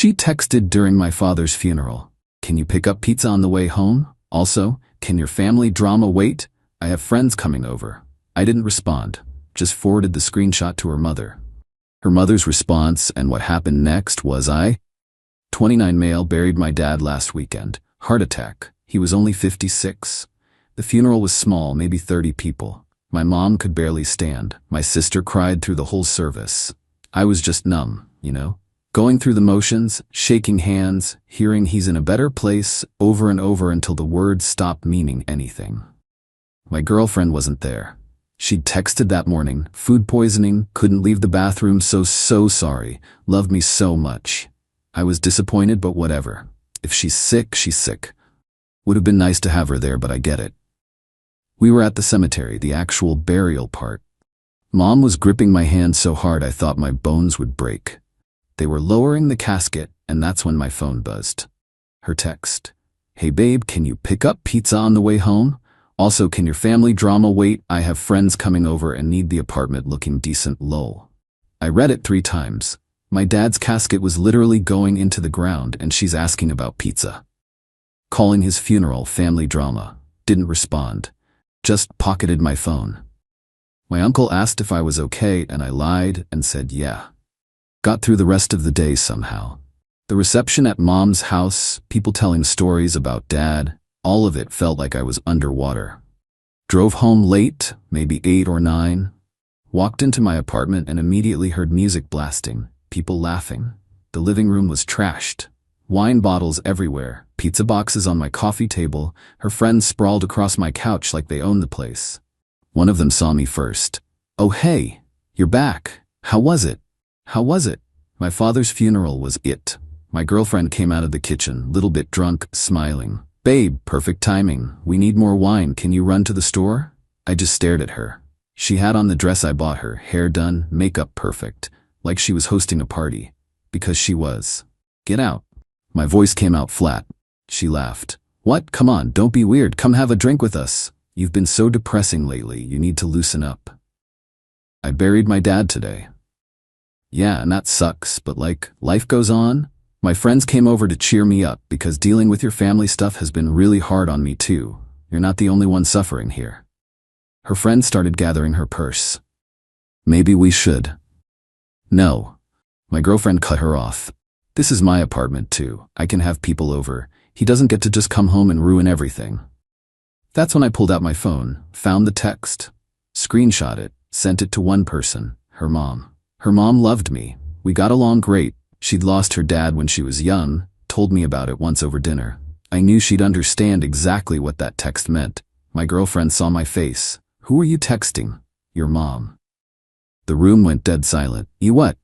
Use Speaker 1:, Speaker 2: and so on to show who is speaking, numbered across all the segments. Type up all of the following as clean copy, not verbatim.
Speaker 1: She texted during my father's funeral. Can you pick up pizza on the way home? Also, can your family drama wait? I have friends coming over. I didn't respond, just forwarded the screenshot to her mother. Her mother's response and what happened next was 29 male buried my dad last weekend. Heart attack. He was only 56. The funeral was small, maybe 30 people. My mom could barely stand. My sister cried through the whole service. I was just numb, going through the motions, shaking hands, hearing he's in a better place over and over until the words stopped meaning anything. My girlfriend wasn't there. She'd texted that morning, food poisoning, couldn't leave the bathroom, so sorry, loved me so much. I was disappointed, but whatever. If she's sick, she's sick. Would have been nice to have her there, but I get it. We were at the cemetery, the actual burial part. Mom was gripping my hand so hard I thought my bones would break. They were lowering the casket, and that's when my phone buzzed. Her text. Hey babe, can you pick up pizza on the way home? Also, can your family drama wait? I have friends coming over and need the apartment looking decent, lol. I read it 3 times. My dad's casket was literally going into the ground and she's asking about pizza. Calling his funeral family drama. Didn't respond. Just pocketed my phone. My uncle asked if I was okay and I lied and said yeah. Got through the rest of the day somehow. The reception at Mom's house, people telling stories about Dad, all of it felt like I was underwater. Drove home late, maybe 8 or 9. Walked into my apartment and immediately heard music blasting, people laughing. The living room was trashed. Wine bottles everywhere, pizza boxes on my coffee table, her friends sprawled across my couch like they owned the place. One of them saw me first. Oh hey, you're back. How was it? How was it? My father's funeral was it. My girlfriend came out of the kitchen, little bit drunk, smiling. Babe, perfect timing. We need more wine. Can you run to the store? I just stared at her. She had on the dress I bought her, hair done, makeup perfect, like she was hosting a party. Because she was. Get out. My voice came out flat. She laughed. What? Come on, don't be weird. Come have a drink with us. You've been so depressing lately. You need to loosen up. I buried my dad today. Yeah, and that sucks, but life goes on. My friends came over to cheer me up because dealing with your family stuff has been really hard on me too. You're not the only one suffering here. Her friend started gathering her purse. Maybe we should. No. My girlfriend cut her off. This is my apartment too. I can have people over. He doesn't get to just come home and ruin everything. That's when I pulled out my phone, found the text, screenshot it, sent it to one person, her mom. Her mom loved me. We got along great. She'd lost her dad when she was young, told me about it once over dinner. I knew she'd understand exactly what that text meant. My girlfriend saw my face. Who are you texting? Your mom. The room went dead silent. You what?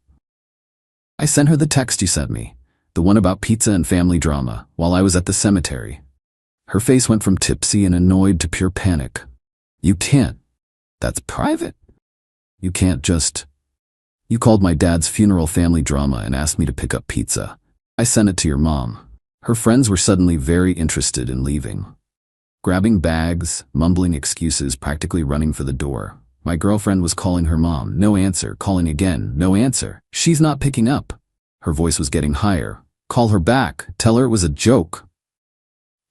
Speaker 1: I sent her the text you sent me, the one about pizza and family drama, while I was at the cemetery. Her face went from tipsy and annoyed to pure panic. You can't. That's private. You can't just... You called my dad's funeral family drama and asked me to pick up pizza. I sent it to your mom. Her friends were suddenly very interested in leaving. Grabbing bags, mumbling excuses, practically running for the door. My girlfriend was calling her mom. No answer. Calling again. No answer. She's not picking up. Her voice was getting higher. Call her back. Tell her it was a joke.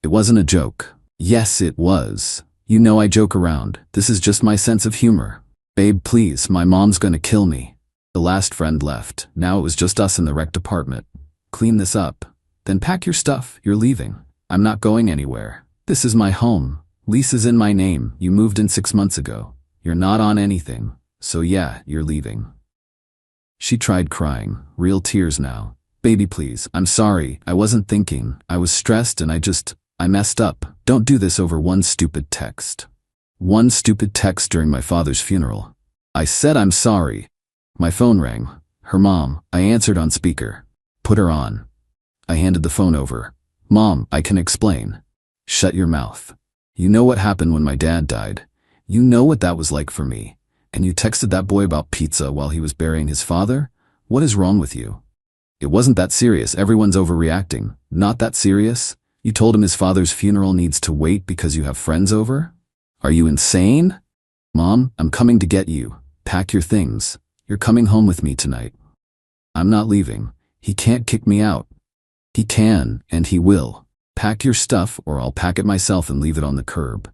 Speaker 1: It wasn't a joke. Yes, it was. You know I joke around. This is just my sense of humor. Babe, please, my mom's gonna kill me. The last friend left. Now it was just us in the wrecked apartment. Clean this up. Then pack your stuff. You're leaving. I'm not going anywhere. This is my home. Lease is in my name. You moved in 6 months ago. You're not on anything. So yeah, you're leaving. She tried crying. Real tears now. Baby, please. I'm sorry. I wasn't thinking. I was stressed and I messed up. Don't do this over one stupid text. One stupid text during my father's funeral. I said I'm sorry. My phone rang. Her mom. I answered on speaker. Put her on. I handed the phone over. Mom, I can explain. Shut your mouth. You know what happened when my dad died. You know what that was like for me. And you texted that boy about pizza while he was burying his father? What is wrong with you? It wasn't that serious. Everyone's overreacting. Not that serious? You told him his father's funeral needs to wait because you have friends over? Are you insane? Mom, I'm coming to get you. Pack your things. You're coming home with me tonight. I'm not leaving. He can't kick me out. He can, and he will. Pack your stuff or I'll pack it myself and leave it on the curb.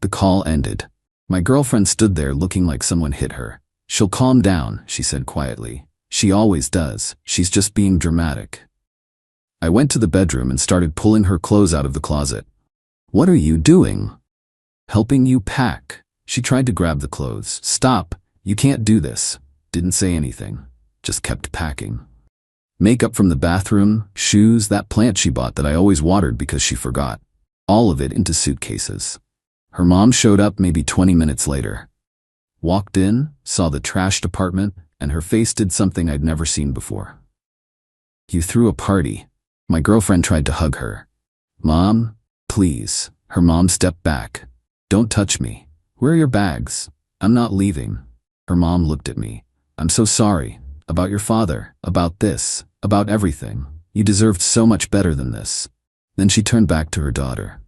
Speaker 1: The call ended. My girlfriend stood there looking like someone hit her. She'll calm down, she said quietly. She always does. She's just being dramatic. I went to the bedroom and started pulling her clothes out of the closet. What are you doing? Helping you pack. She tried to grab the clothes. Stop. You can't do this. Didn't say anything. Just kept packing. Makeup from the bathroom, shoes, that plant she bought that I always watered because she forgot. All of it into suitcases. Her mom showed up maybe 20 minutes later. Walked in, saw the trashed apartment, and her face did something I'd never seen before. You threw a party. My girlfriend tried to hug her. Mom, please. Her mom stepped back. Don't touch me. Where are your bags? I'm not leaving. Her mom looked at me. I'm so sorry. About your father, about this, about everything. You deserved so much better than this. Then she turned back to her daughter.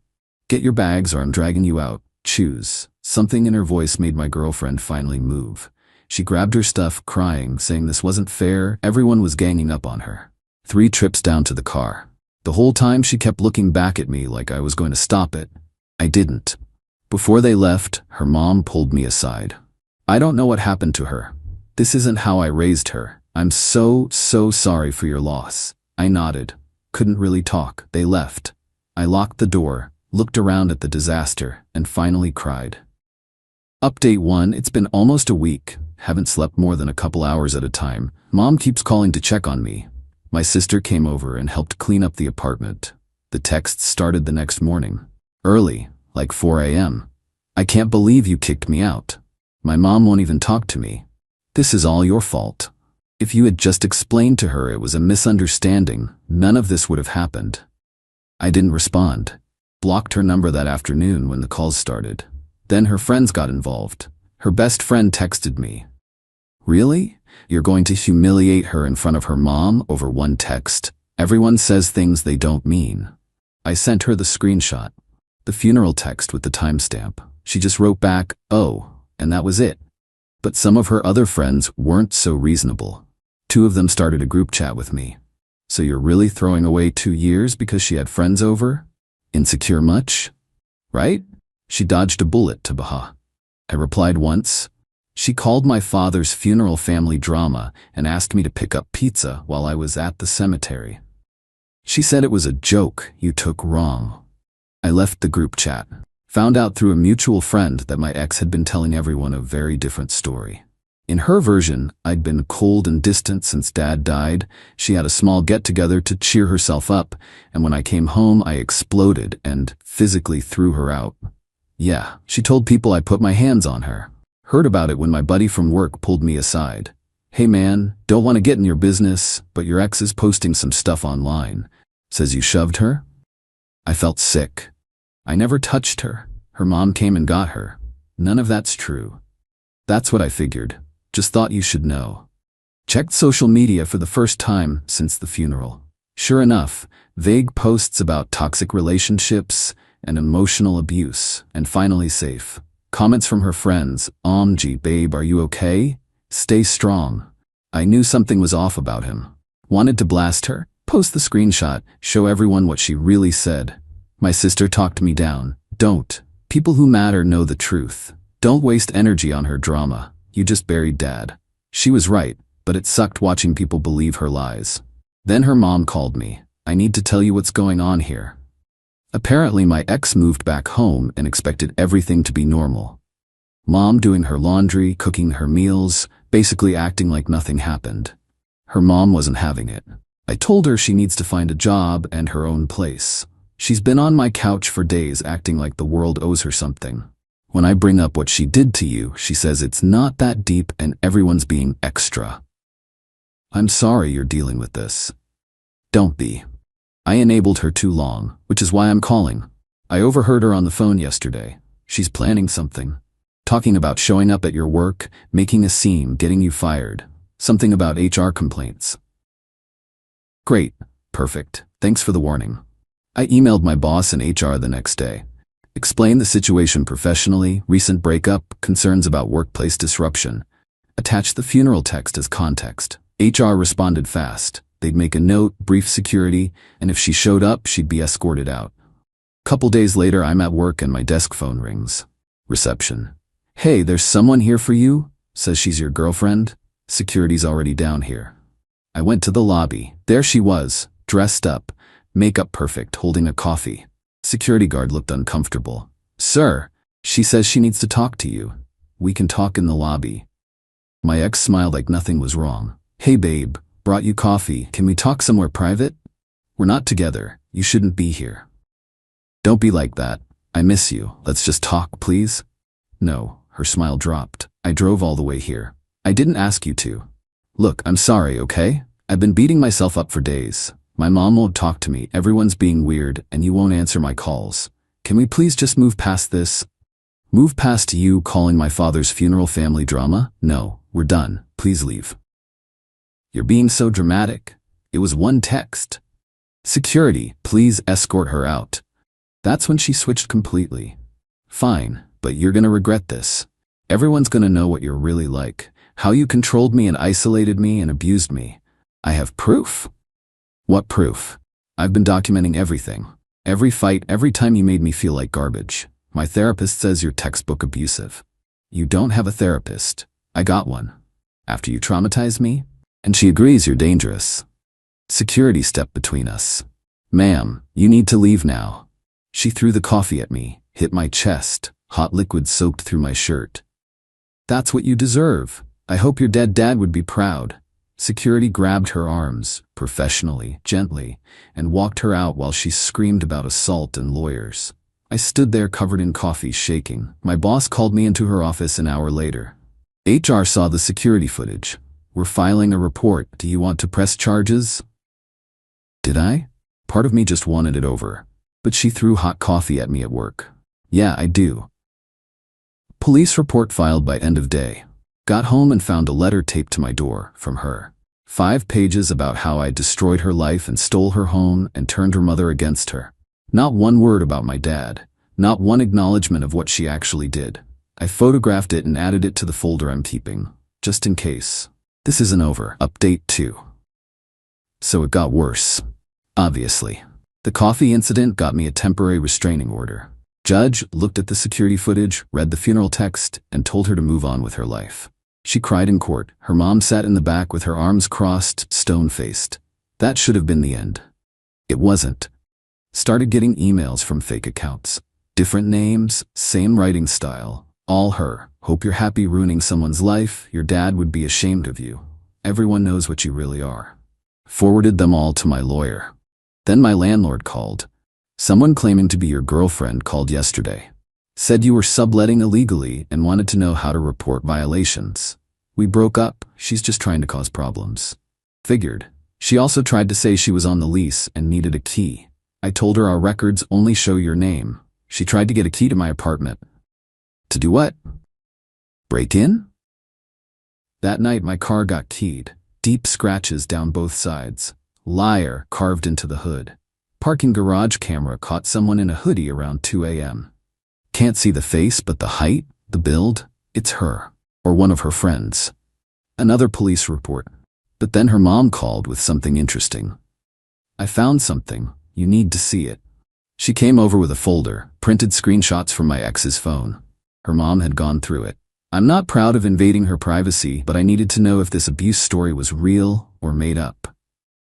Speaker 1: Get your bags or I'm dragging you out. Choose. Something in her voice made my girlfriend finally move. She grabbed her stuff, crying, saying this wasn't fair. Everyone was ganging up on her. 3 trips down to the car. The whole time she kept looking back at me like I was going to stop it. I didn't. Before they left, her mom pulled me aside. I don't know what happened to her. This isn't how I raised her. I'm so sorry for your loss. I nodded. Couldn't really talk. They left. I locked the door, looked around at the disaster, and finally cried. Update 1. It's been almost a week. Haven't slept more than a couple hours at a time. Mom keeps calling to check on me. My sister came over and helped clean up the apartment. The texts started the next morning. Early, like 4 a.m. I can't believe you kicked me out. My mom won't even talk to me. This is all your fault. If you had just explained to her it was a misunderstanding, none of this would have happened. I didn't respond. Blocked her number that afternoon when the calls started. Then her friends got involved. Her best friend texted me. Really? You're going to humiliate her in front of her mom over one text? Everyone says things they don't mean. I sent her the screenshot. The funeral text with the timestamp. She just wrote back, oh, and that was it. But some of her other friends weren't so reasonable. 2 of them started a group chat with me. So you're really throwing away 2 years because she had friends over? Insecure much? Right? She dodged a bullet to Baha. I replied once. She called my father's funeral family drama and asked me to pick up pizza while I was at the cemetery. She said it was a joke you took wrong. I left the group chat. Found out through a mutual friend that my ex had been telling everyone a very different story. In her version, I'd been cold and distant since Dad died. She had a small get-together to cheer herself up, and when I came home, I exploded and physically threw her out. Yeah, she told people I put my hands on her. Heard about it when my buddy from work pulled me aside. Hey man, don't want to get in your business, but your ex is posting some stuff online. Says you shoved her? I felt sick. I never touched her. Her mom came and got her. None of that's true. That's what I figured. Just thought you should know. Checked social media for the first time since the funeral. Sure enough, vague posts about toxic relationships and emotional abuse, and finally safe. Comments from her friends, OMG babe, are you okay? Stay strong. I knew something was off about him. Wanted to blast her? Post the screenshot, show everyone what she really said. My sister talked me down. Don't. People who matter know the truth. Don't waste energy on her drama. You just buried Dad. She was right, but it sucked watching people believe her lies. Then her mom called me. I need to tell you what's going on here. Apparently my ex moved back home and expected everything to be normal. Mom doing her laundry, cooking her meals, basically acting like nothing happened. Her mom wasn't having it. I told her she needs to find a job and her own place. She's been on my couch for days acting like the world owes her something. When I bring up what she did to you, she says it's not that deep and everyone's being extra. I'm sorry you're dealing with this. Don't be. I enabled her too long, which is why I'm calling. I overheard her on the phone yesterday. She's planning something. Talking about showing up at your work, making a scene, getting you fired. Something about HR complaints. Great. Perfect. Thanks for the warning. I emailed my boss and HR the next day. Explained the situation professionally, recent breakup, concerns about workplace disruption. Attached the funeral text as context. HR responded fast. They'd make a note, brief security, and if she showed up, she'd be escorted out. Couple days later, I'm at work and my desk phone rings. Reception. "Hey, there's someone here for you," says she's your girlfriend. "Security's already down here." I went to the lobby. There she was, dressed up, makeup perfect, holding a coffee. Security guard looked uncomfortable. "Sir, she says she needs to talk to you. We can talk in the lobby." My ex smiled like nothing was wrong. "Hey babe, brought you coffee. Can we talk somewhere private? We're not together. You shouldn't be here." "Don't be like that. I miss you. Let's just talk, please." "No," her smile dropped. "I drove all the way here. I didn't ask you to. Look, I'm sorry, okay? I've been beating myself up for days. My mom won't talk to me, everyone's being weird, and you won't answer my calls. Can we please just move past this? Move past you calling my father's funeral family drama? No, we're done. Please leave." "You're being so dramatic. It was one text." "Security, please escort her out." That's when she switched completely. "Fine, but you're gonna regret this. Everyone's gonna know what you're really like. How you controlled me and isolated me and abused me. I have proof." "What proof?" "I've been documenting everything. Every fight, every time you made me feel like garbage. My therapist says you're textbook abusive." "You don't have a therapist. I got one. After you traumatized me?" "And she agrees you're dangerous." Security stepped between us. "Ma'am, you need to leave now." She threw the coffee at me, hit my chest, hot liquid soaked through my shirt. "That's what you deserve. I hope your dead dad would be proud." Security grabbed her arms, professionally, gently, and walked her out while she screamed about assault and lawyers. I stood there covered in coffee, shaking. My boss called me into her office an hour later. "HR saw the security footage. We're filing a report. Do you want to press charges?" Did I? Part of me just wanted it over. But she threw hot coffee at me at work. "Yeah, I do." Police report filed by end of day. Got home and found a letter taped to my door from her. 5 pages about how I destroyed her life and stole her home and turned her mother against her. Not one word about my dad. Not one acknowledgement of what she actually did. I photographed it and added it to the folder I'm keeping, just in case. This isn't over. Update 2. So it got worse. Obviously. The coffee incident got me a temporary restraining order. Judge looked at the security footage, read the funeral text, and told her to move on with her life. She cried in court. Her mom sat in the back with her arms crossed, stone-faced. That should have been the end. It wasn't. Started getting emails from fake accounts. Different names, same writing style. All her. "Hope you're happy ruining someone's life. Your dad would be ashamed of you. Everyone knows what you really are." Forwarded them all to my lawyer. Then my landlord called. "Someone claiming to be your girlfriend called yesterday. Said you were subletting illegally and wanted to know how to report violations. We broke up. She's just trying to cause problems." Figured. She also tried to say she was on the lease and needed a key. I told her our records only show your name. She tried to get a key to my apartment. To do what? Break in? That night my car got keyed. Deep scratches down both sides. "Liar" carved into the hood. Parking garage camera caught someone in a hoodie around 2 a.m. Can't see the face, but the height, the build, it's her. Or one of her friends. Another police report. But then her mom called with something interesting. "I found something. You need to see it." She came over with a folder, printed screenshots from my ex's phone. Her mom had gone through it. I'm not proud of invading her privacy, but I needed to know if this abuse story was real or made up.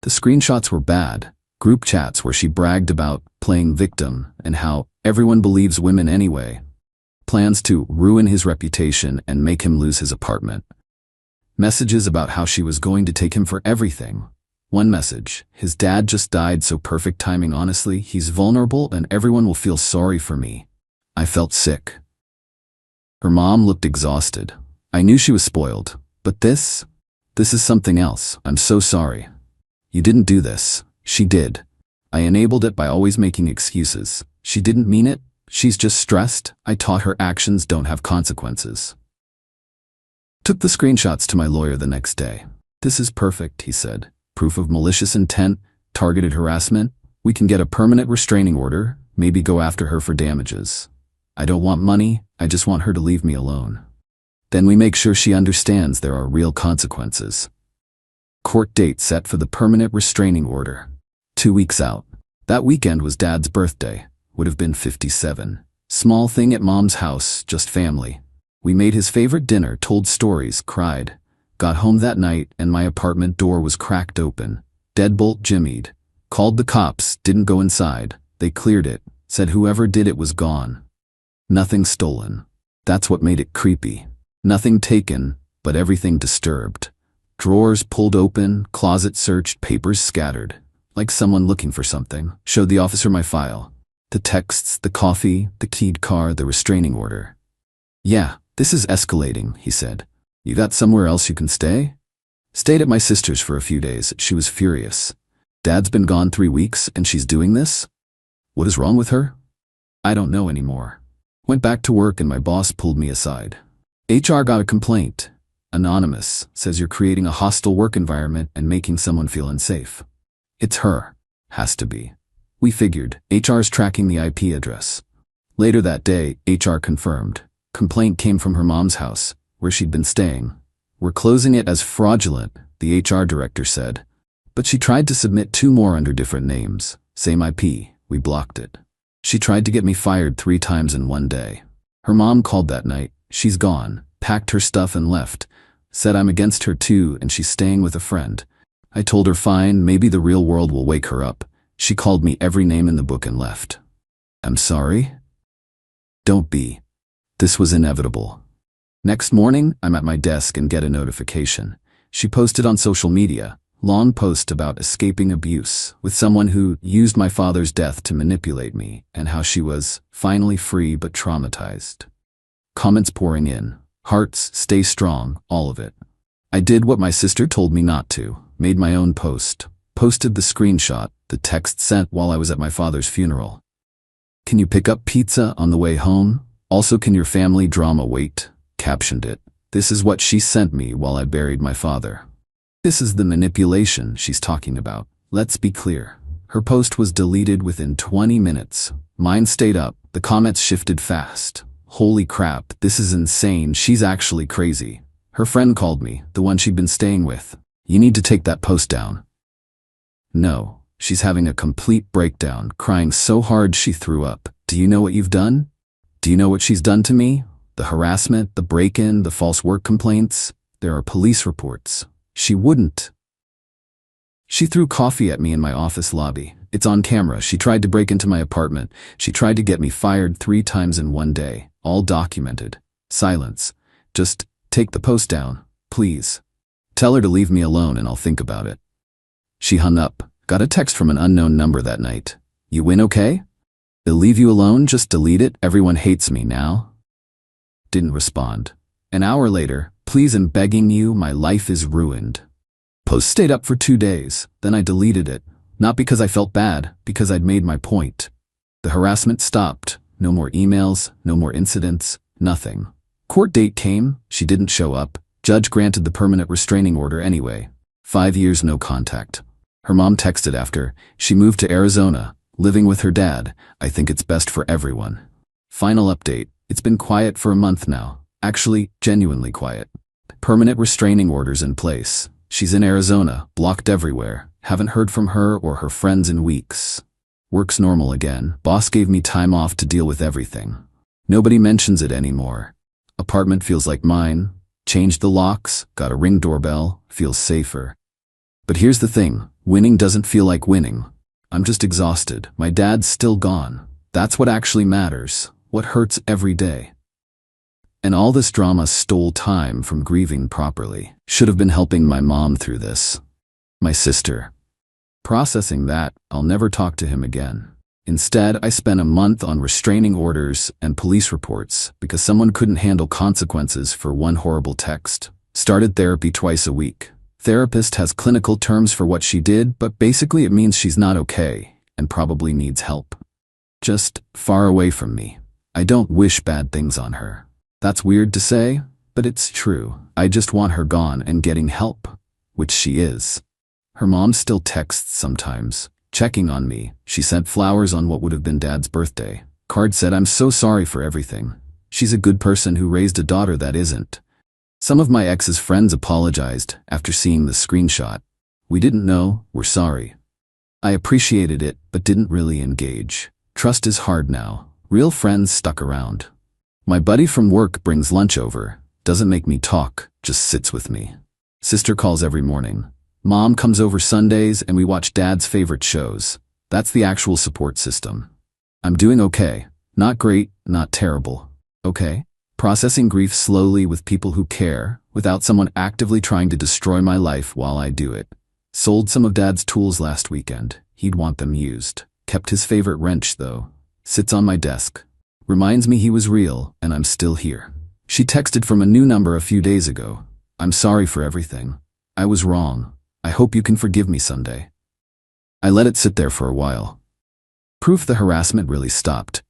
Speaker 1: The screenshots were bad. Group chats where she bragged about playing victim and how everyone believes women anyway. Plans to ruin his reputation and make him lose his apartment. Messages about how she was going to take him for everything. One message, "His dad just died, so perfect timing. Honestly, he's vulnerable and everyone will feel sorry for me." I felt sick. Her mom looked exhausted. I knew she was spoiled. But this is something else. "I'm so sorry. You didn't do this." She did. I enabled it by always making excuses. She didn't mean it. She's just stressed. I taught her actions don't have consequences. Took the screenshots to my lawyer the next day. "This is perfect," he said. "Proof of malicious intent, targeted harassment. We can get a permanent restraining order, maybe go after her for damages. I don't want money, I just want her to leave me alone. Then we make sure she understands there are real consequences." Court date set for the permanent restraining order. 2 weeks out. That weekend was Dad's birthday. Would have been 57. Small thing at Mom's house, just family. We made his favorite dinner, told stories, cried. Got home that night and my apartment door was cracked open. Deadbolt jimmied. Called the cops, didn't go inside. They cleared it, said whoever did it was gone. Nothing stolen. That's what made it creepy. Nothing taken, but everything disturbed. Drawers pulled open, closet searched, papers scattered. Like someone looking for something. Showed the officer my file. The texts, the coffee, the keyed car, the restraining order. Yeah, this is escalating, he said. You got somewhere else you can stay? Stayed at my sister's for a few days. She was furious. Dad's been gone 3 weeks and she's doing this? What is wrong with her? I don't know anymore. Went back to work and my boss pulled me aside. HR got a complaint. Anonymous, says you're creating a hostile work environment and making someone feel unsafe. It's her. Has to be. We figured. HR's tracking the IP address. Later that day, HR confirmed. Complaint came from her mom's house, where she'd been staying. We're closing it as fraudulent, the HR director said. But she tried to submit 2 more under different names. Same IP. We blocked it. She tried to get me fired 3 times in 1 day. Her mom called that night. She's gone. Packed her stuff and left. Said I'm against her too and she's staying with a friend. I told her fine, maybe the real world will wake her up. She called me every name in the book and left. I'm sorry? Don't be. This was inevitable. Next morning, I'm at my desk and get a notification. She posted on social media, long post about escaping abuse with someone who used my father's death to manipulate me and how she was finally free but traumatized. Comments pouring in. Hearts, stay strong, all of it. I did what my sister told me not to, made my own post, posted the screenshot, the text sent while I was at my father's funeral. Can you pick up pizza on the way home? Also, can your family drama wait? Captioned it. This is what she sent me while I buried my father. This is the manipulation she's talking about. Let's be clear. Her post was deleted within 20 minutes. Mine stayed up. The comments shifted fast. Holy crap, this is insane. She's actually crazy. Her friend called me, the one she'd been staying with. You need to take that post down. No, she's having a complete breakdown, crying so hard she threw up. Do you know what you've done? Do you know what she's done to me? The harassment, the break-in, the false work complaints. There are police reports. She wouldn't. She threw coffee at me in my office lobby. It's on camera. She tried to break into my apartment. She tried to get me fired 3 times in 1 day. All documented. Silence. Just take the post down, please. Tell her to leave me alone and I'll think about it. She hung up. Got a text from an unknown number that night. You win okay? They'll leave you alone, just delete it. Everyone hates me now. Didn't respond. An hour later, please, I'm begging you, my life is ruined. Post stayed up for 2 days. Then I deleted it. Not because I felt bad, because I'd made my point. The harassment stopped. No more emails, no more incidents, nothing. Court date came, she didn't show up. Judge granted the permanent restraining order anyway. 5 years no contact. Her mom texted after. She moved to Arizona, living with her dad. I think it's best for everyone. Final update. It's been quiet for a month now. Actually, genuinely quiet. Permanent restraining orders in place. She's in Arizona, blocked everywhere. Haven't heard from her or her friends in weeks. Work's normal again. Boss gave me time off to deal with everything. Nobody mentions it anymore. Apartment feels like mine. Changed the locks, got a Ring doorbell, feels safer. But here's the thing, winning doesn't feel like winning. I'm just exhausted. My dad's still gone. That's what actually matters, what hurts every day. And all this drama stole time from grieving properly. Should have been helping my mom through this. My sister. Processing that, I'll never talk to him again. Instead, I spent a month on restraining orders and police reports because someone couldn't handle consequences for one horrible text. Started therapy twice a week. Therapist has clinical terms for what she did, but basically it means she's not okay and probably needs help. Just far away from me. I don't wish bad things on her. That's weird to say, but it's true. I just want her gone and getting help, which she is. Her mom still texts sometimes, checking on me. She sent flowers on what would have been Dad's birthday. Card said, I'm so sorry for everything. She's a good person who raised a daughter that isn't. Some of my ex's friends apologized after seeing the screenshot. We didn't know, we're sorry. I appreciated it, but didn't really engage. Trust is hard now. Real friends stuck around. My buddy from work brings lunch over. Doesn't make me talk, just sits with me. Sister calls every morning. Mom comes over Sundays and we watch Dad's favorite shows. That's the actual support system. I'm doing okay. Not great, not terrible. Okay? Processing grief slowly with people who care, without someone actively trying to destroy my life while I do it. Sold some of Dad's tools last weekend. He'd want them used. Kept his favorite wrench though. Sits on my desk. Reminds me he was real and I'm still here. She texted from a new number a few days ago. I'm sorry for everything. I was wrong. I hope you can forgive me someday. I let it sit there for a while. Proof the harassment really stopped.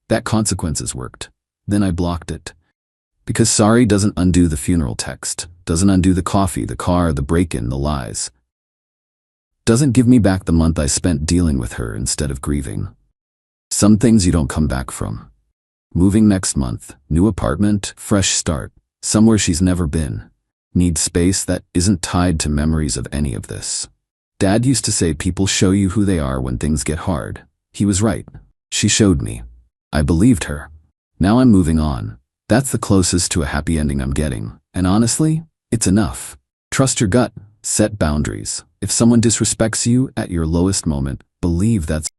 Speaker 1: That consequences worked. Then I blocked it. Because sorry doesn't undo the funeral text, doesn't undo the coffee, the car, the break-in, the lies. Doesn't give me back the month I spent dealing with her instead of grieving. Some things you don't come back from. Moving next month, new apartment, fresh start, somewhere she's never been. Need space that isn't tied to memories of any of this. Dad used to say people show you who they are when things get hard. He was right. She showed me. I believed her. Now I'm moving on. That's the closest to a happy ending I'm getting. And honestly, it's enough. Trust your gut. Set boundaries. If someone disrespects you at your lowest moment, believe that's